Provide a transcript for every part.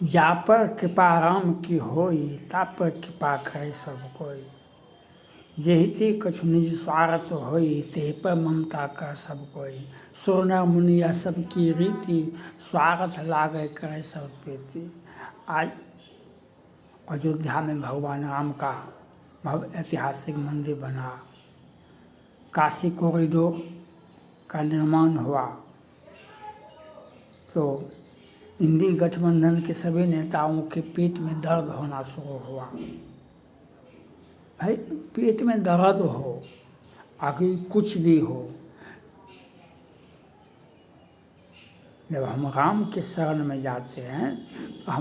जा पर कृपा राम की होई, ता पर कृपा करे सब कोई। जेहिते कछु निज स्वार्थ होई, तेहि पर ममता कर सब कोई। सुर नर मुनि यह सब की रीति, स्वार्थ लागे करे सब प्रीति। आज अयोध्या में भगवान राम का भव्य ऐतिहासिक मंदिर बना, काशी कॉरिडोर का निर्माण हुआ, तो इंडी गठबंधन के सभी नेताओं के पेट में दर्द होना शुरू हुआ। भाई पेट में दर्द हो, आगे कुछ भी हो, जब हम राम के शरण में जाते हैं तो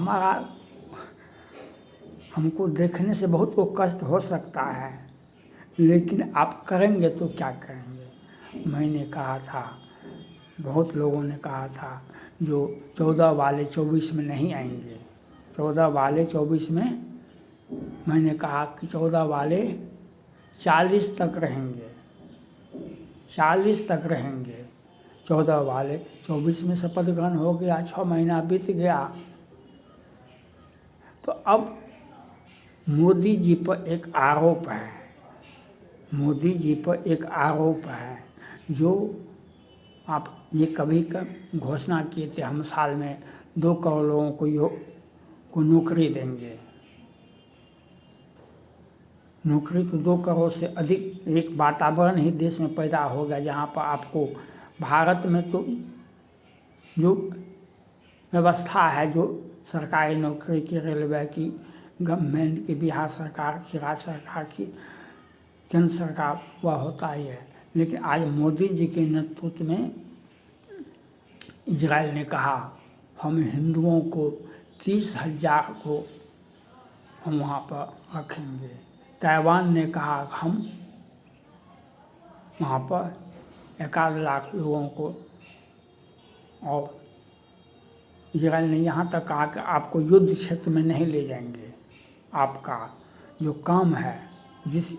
हमको देखने से बहुत को कष्ट हो सकता है, लेकिन आप करेंगे तो क्या करेंगे। मैंने कहा था, बहुत लोगों ने कहा था, जो 14 वाले 24 में नहीं आएंगे। 14 वाले 24 में मैंने कहा कि 14 वाले 40 तक रहेंगे, 40 तक रहेंगे। 14 वाले 24 में शपथ ग्रहण हो गया, 6 महीना बीत गया। तो अब मोदी जी पर एक आरोप है, मोदी जी पर एक आरोप है, जो आप ये कभी घोषणा किए थे हम साल में 2 करोड़ लोगों को नौकरी देंगे। नौकरी तो 2 करोड़ से अधिक, एक वातावरण ही देश में पैदा हो गया जहाँ पर आपको भारत में तो जो व्यवस्था है, जो सरकारी नौकरी की, रेलवे की, गवर्नमेंट की, बिहार सरकार की, राज्य सरकार की, केंद्र सरकार, वह होता ही है। लेकिन आज मोदी जी के नेतृत्व में इजराइल ने कहा हम हिंदुओं को 30,000 को हम वहाँ पर रखेंगे। ताइवान ने कहा हम वहाँ पर 1 लाख लोगों को, और इजराइल ने यहाँ तक कहा कि आपको युद्ध क्षेत्र में नहीं ले जाएंगे, आपका जो काम है, जिस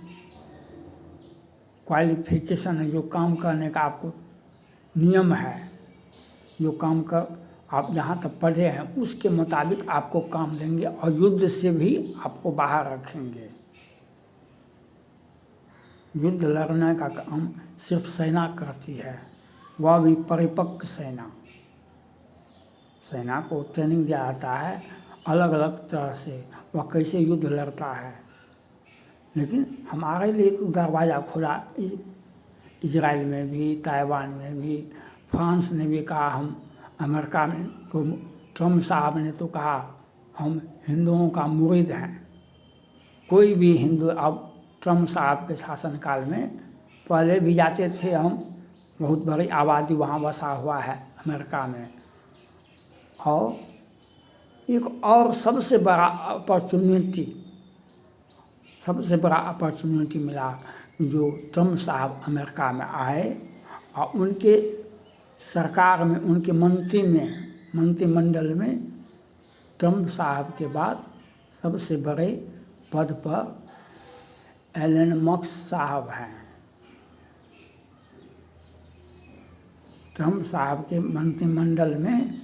क्वालिफिकेशन है, जो काम करने का आपको नियम है, जो काम कर आप जहाँ तक पढ़े हैं उसके मुताबिक आपको काम देंगे, और युद्ध से भी आपको बाहर रखेंगे। युद्ध लड़ने का काम सिर्फ सेना करती है, वह भी परिपक्व सेना। सेना को ट्रेनिंग दिया जाता है अलग अलग तरह से, वह कैसे युद्ध लड़ता है। लेकिन हमारे लिए तो दरवाज़ा खुला, इजराइल में भी, ताइवान में भी, फ्रांस ने भी कहा हम, अमेरिका में तो ट्रम्प साहब ने तो कहा हम हिंदुओं का मुरीद हैं। कोई भी हिंदू अब ट्रम्प साहब के शासनकाल में, पहले भी जाते थे हम, बहुत बड़ी आबादी वहाँ बसा हुआ है अमेरिका में। और एक और सबसे बड़ा अपॉर्चुनिटी मिला, जो ट्रम्प साहब अमेरिका में आए और उनके सरकार में, उनके मंत्रिमंडल में ट्रम्प साहब के बाद सबसे बड़े पद पर एलन मस्क साहब हैं। ट्रम्प साहब के मंत्रिमंडल में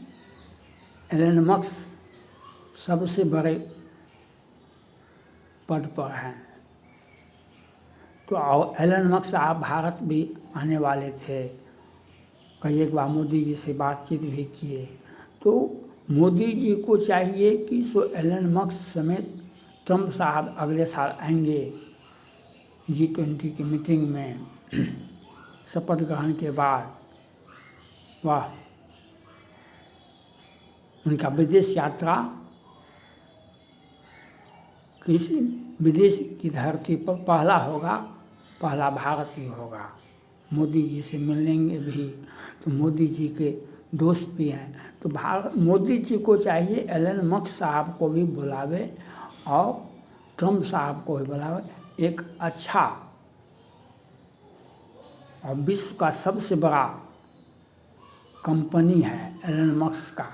एलन मस्क सबसे बड़े पद पर हैं। तो एलन मस्क साहब भारत भी आने वाले थे, कई एक बार मोदी जी से बातचीत भी किए। तो मोदी जी को चाहिए कि एलन मस्क समेत ट्रम्प साहब अगले साल आएंगे G20 की मीटिंग में। शपथ ग्रहण के बाद वह उनका विदेश यात्रा किसी विदेश की धरती पर पहला होगा, पहला भारतीय होगा। मोदी जी से मिलेंगे भी, तो मोदी जी के दोस्त भी हैं, तो मोदी जी को चाहिए एलन मस्क साहब को भी बुलावे और ट्रम्प साहब को भी बुलावे। एक अच्छा और विश्व का सबसे बड़ा कंपनी है एलन मस्क का,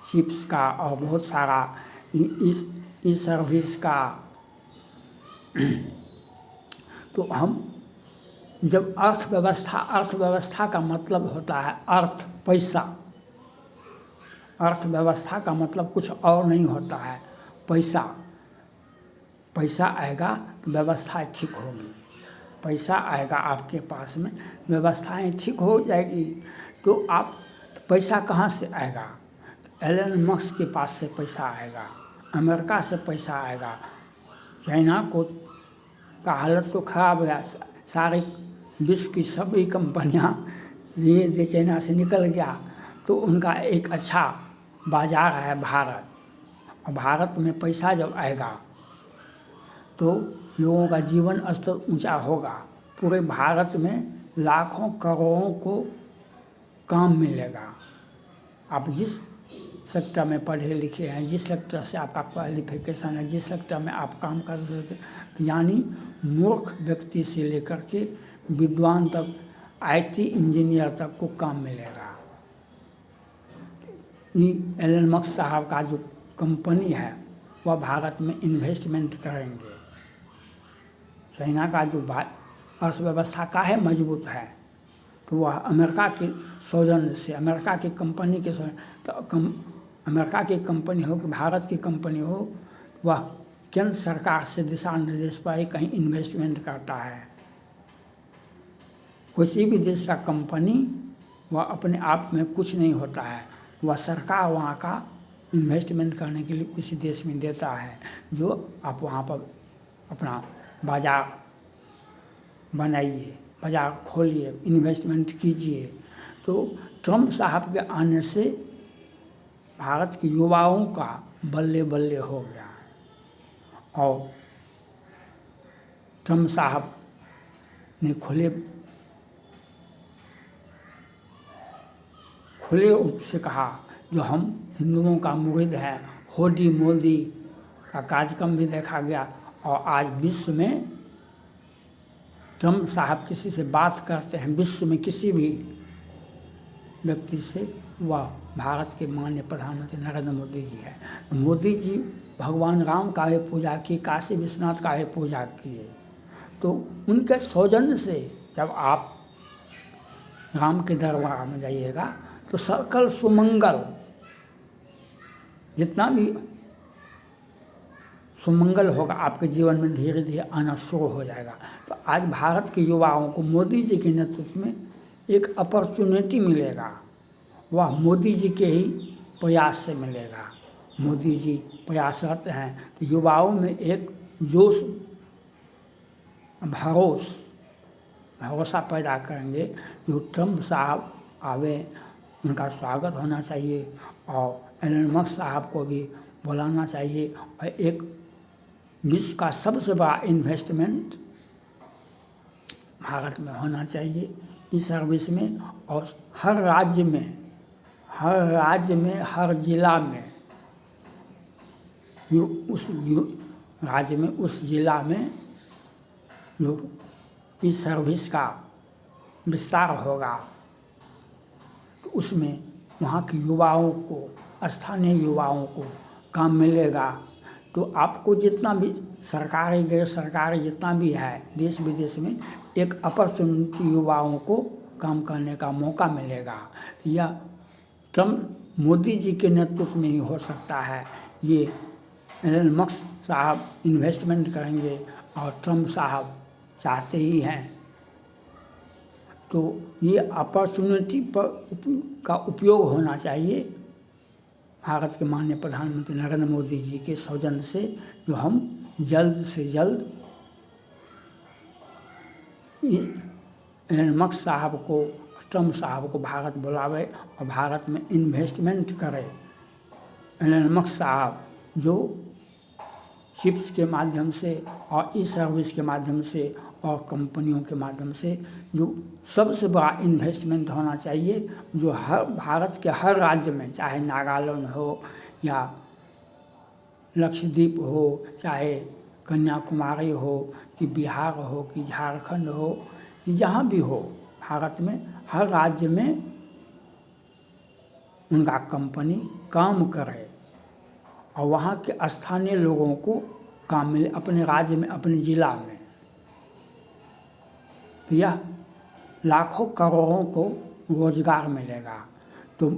चिप्स का और बहुत सारा ई सर्विस का। तो हम जब अर्थव्यवस्था का मतलब होता है अर्थ, पैसा, अर्थव्यवस्था का मतलब कुछ और नहीं होता है। पैसा पैसा आएगा तो व्यवस्था ठीक होगी, पैसा आएगा आपके पास में व्यवस्थाएं ठीक हो जाएगी। तो आप पैसा कहाँ से आएगा? एलन मस्क के पास से पैसा आएगा, अमेरिका से पैसा आएगा। चाइना को का हालत तो ख़राब है, सारे विश्व की सभी कंपनियां धीरे चाइना से निकल गया, तो उनका एक अच्छा बाजार है भारत। और भारत में पैसा जब आएगा तो लोगों का जीवन स्तर ऊंचा होगा। पूरे भारत में लाखों करोड़ों को काम मिलेगा। आप जिस सेक्टर में पढ़े लिखे हैं, जिस सेक्टर से आपका क्वालिफिकेशन है, जिस सेक्टर में आप काम कर रहे थे, यानी मूर्ख व्यक्ति से लेकर के विद्वान तक, आईटी इंजीनियर तक को काम मिलेगा। ये एलन मस्क साहब का जो कंपनी है वह भारत में इन्वेस्टमेंट करेंगे। चाइना का जो अर्थव्यवस्था का है मजबूत है, तो वह अमेरिका के सौजन्य से, अमेरिका की कंपनी के अमेरिका की कंपनी हो कि भारत की कंपनी हो, वह केंद्र सरकार से दिशा निर्देश पर ही कहीं इन्वेस्टमेंट करता है। किसी भी देश का कंपनी वह अपने आप में कुछ नहीं होता है, वह सरकार वहाँ का इन्वेस्टमेंट करने के लिए किसी देश में देता है, जो आप वहाँ पर अपना बाजार बनाइए, बाजार खोलिए, इन्वेस्टमेंट कीजिए। तो ट्रम्प साहब के आने से भारत के युवाओं का बल्ले बल्ले हो गया। और ट्रम्प साहब ने खुले रूप से कहा, जो हम हिंदुओं का मुरीद है, होडी मोदी का कार्यक्रम भी देखा गया। और आज विश्व में ट्रम्प साहब किसी से बात करते हैं, विश्व में किसी भी व्यक्ति से, वह भारत के माननीय प्रधानमंत्री नरेंद्र मोदी जी है। मोदी जी भगवान राम का भी पूजा किए, काशी विश्वनाथ का भी पूजा किए। तो उनके सौजन्य से जब आप राम के दरबार में जाइएगा तो सकल सुमंगल, जितना भी सुमंगल होगा आपके जीवन में धीरे धीरे आना शुरू हो जाएगा। तो आज भारत के युवाओं को मोदी जी के नेतृत्व में एक अपॉर्चुनिटी मिलेगा, वह मोदी जी के ही प्रयास से मिलेगा। मोदी जी प्रयासरत हैं तो युवाओं में एक जोश, भरोसा पैदा करेंगे। जो ट्रम्प साहब आवे, उनका स्वागत होना चाहिए और एलन मस्क साहब को भी बुलाना चाहिए। और एक विश्व का सबसे बड़ा इन्वेस्टमेंट भारत में होना चाहिए, इस सर्विस में। और हर राज्य में, हर जिला में, उस राज्य में, उस जिला में जो इस सर्विस का विस्तार होगा, तो उसमें वहाँ के युवाओं को, स्थानीय युवाओं को काम मिलेगा। तो आपको जितना भी सरकारी गैर सरकारी जितना भी है देश विदेश में, एक अपॉर्चुनिटी युवाओं को काम करने का मौका मिलेगा। यह ट्रम्प मोदी जी के नेतृत्व में ही हो सकता है। ये एलन मस्क साहब इन्वेस्टमेंट करेंगे और ट्रम्प साहब चाहते ही हैं। तो ये अपॉर्चुनिटी का उपयोग होना चाहिए भारत के माननीय प्रधानमंत्री नरेंद्र मोदी जी के सौजन्य से, जो हम जल्द से जल्द एलन मस्क साहब को, ट्रम्प साहब को भारत बुलावे और भारत में इन्वेस्टमेंट करे। एलन मस्क साहब जो चिप्स के माध्यम से और ई सर्विस के माध्यम से और कंपनियों के माध्यम से जो सबसे बड़ा इन्वेस्टमेंट होना चाहिए, जो हर भारत के हर राज्य में, चाहे नागालैंड हो या लक्षद्वीप हो, चाहे कन्याकुमारी हो कि बिहार हो कि झारखंड हो कि जहाँ भी हो, भारत में हर राज्य में उनका कंपनी काम करे और वहाँ के स्थानीय लोगों को काम मिले, अपने राज्य में, अपने ज़िला में। तो यह लाखों करोड़ों को रोजगार मिलेगा। तो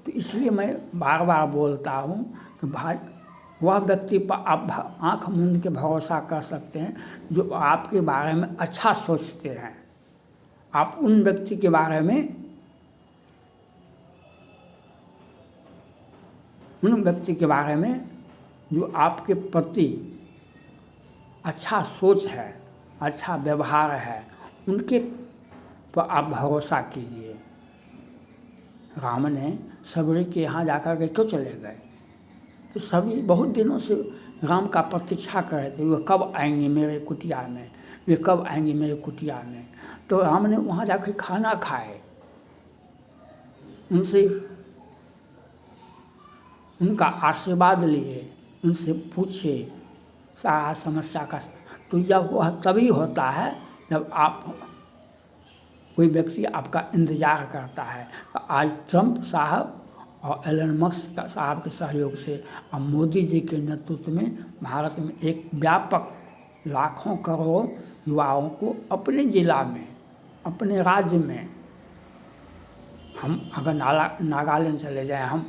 तो इसलिए मैं बार बार बोलता हूँ कि भाई वह व्यक्ति पर आप आँख मूंद के भरोसा कर सकते हैं जो आपके बारे में अच्छा सोचते हैं। आप उन व्यक्ति के बारे में जो आपके प्रति अच्छा सोच है, अच्छा व्यवहार है, उनके पर आप भरोसा कीजिए। राम ने सबरी के यहाँ जाकर के क्यों चले गए? तो सभी बहुत दिनों से राम का प्रतीक्षा कर रहे थे, वे कब आएंगे मेरे कुटिया में, वे कब आएंगे मेरे कुटिया में। तो राम ने वहाँ जाकर खाना खाए, उनसे उनका आशीर्वाद लिए, उनसे पूछे सारा समस्या का। तो जब वह तभी होता है जब आप कोई व्यक्ति आपका इंतज़ार करता है। तो आज ट्रंप साहब और एलन मस्क साहब के सहयोग से और मोदी जी के नेतृत्व में भारत में एक व्यापक लाखों करोड़ युवाओं को अपने ज़िला में, अपने राज्य में, हम अगर नागालैंड चले जाएं, हम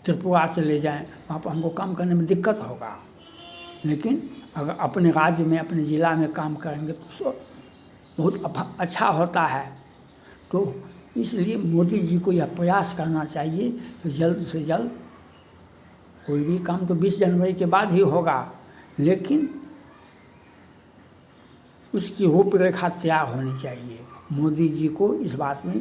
त्रिपुरा चले जाएं, वहाँ पर हमको काम करने में दिक्कत होगा, लेकिन अगर अपने राज्य में, अपने ज़िला में काम करेंगे तो बहुत अच्छा होता है। तो इसलिए मोदी जी को यह प्रयास करना चाहिए कि जल्द से जल्द, कोई भी काम तो 20 जनवरी के बाद ही होगा, लेकिन उसकी रूपरेखा तैयार होनी चाहिए। मोदी जी को इस बात में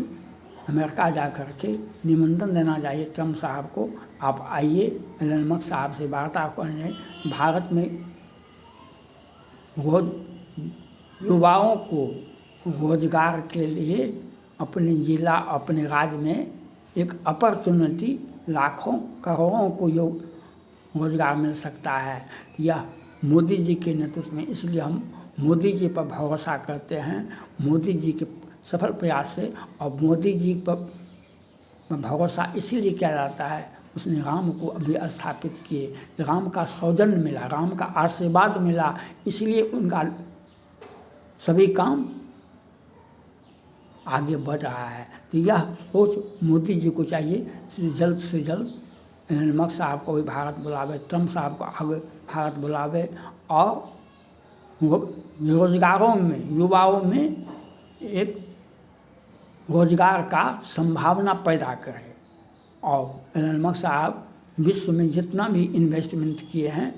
अमेरिका जा कर के निमंत्रण देना चाहिए ट्रंप साहब को, आप आइए, एलन मस्क साहब से वार्ता करने। भारत में युवाओं को रोजगार के लिए अपने ज़िला, अपने राज्य में एक अपॉर्चुनिटी, लाखों करोड़ों को रोजगार मिल सकता है। यह मोदी जी के नेतृत्व में, इसलिए हम मोदी जी पर भरोसा करते हैं, मोदी जी के सफल प्रयास से। और मोदी जी पर भरोसा इसीलिए किया जाता है, उसने राम को अभी स्थापित किए, राम का सौजन्य मिला, राम का आशीर्वाद मिला, इसलिए उनका सभी काम आगे बढ़ रहा है। तो यह सोच मोदी जी को चाहिए जल्द से जल्द एलन मस्क साहब को भी भारत बुलावे, ट्रंप साहब को आगे भारत बुलावे और रोजगारों में, युवाओं में एक रोजगार का संभावना पैदा करे। और एलन मस्क साहब विश्व में जितना भी इन्वेस्टमेंट किए हैं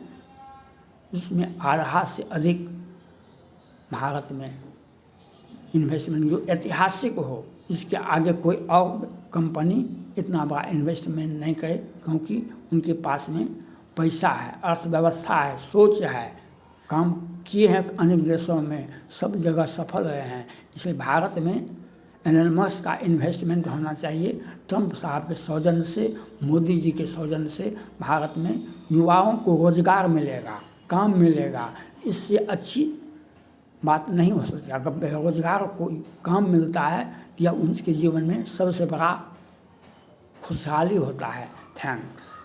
उसमें आधा से अधिक भारत में इन्वेस्टमेंट जो ऐतिहासिक हो, इसके आगे कोई और कंपनी इतना बड़ा इन्वेस्टमेंट नहीं करे, क्योंकि उनके पास में पैसा है, अर्थव्यवस्था है, सोच है, काम किए हैं अनेक देशों में, सब जगह सफल रहे हैं। इसलिए भारत में एलन मस्क का इन्वेस्टमेंट होना चाहिए। ट्रंप साहब के सौजन्य से, मोदी जी के सौजन्य से भारत में युवाओं को रोजगार मिलेगा, काम मिलेगा। इससे अच्छी बात नहीं हो सकती। अगर बेरोजगार को काम मिलता है या उनके जीवन में सबसे बड़ा खुशहाली होता है। थैंक्स।